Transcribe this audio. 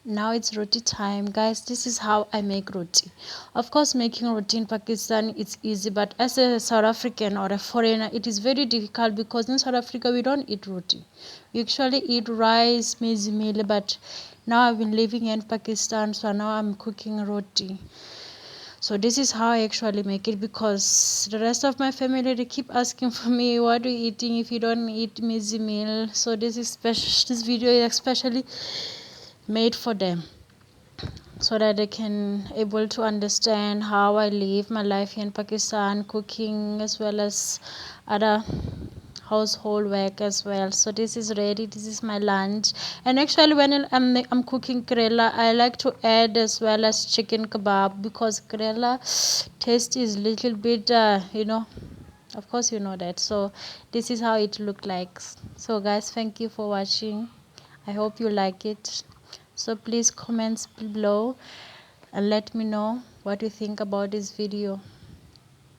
Now it's roti time, guys. This is how I make roti. Of course, making roti in Pakistan it's easy, but as a South African or a foreigner, it is very difficult because in South Africa we don't eat roti. We actually eat rice, maize meal, but now I've been living in Pakistan, so now I'm cooking roti. So this is how I actually make it, because the rest of my family, they keep asking for me, what are you eating if you don't eat maize meal? So this is special. This video is especially made for them, so that they can able to understand how I live my life here in Pakistan, cooking as well as other household work as well. So this is ready. This is my lunch. And actually, when I'm cooking Kerela, I like to add as well as chicken kebab, because Kerela taste is little bit of course you know that. So this is how it look like. So guys, thank you for watching. I hope you like it. So please comment below and let me know what you think about this video.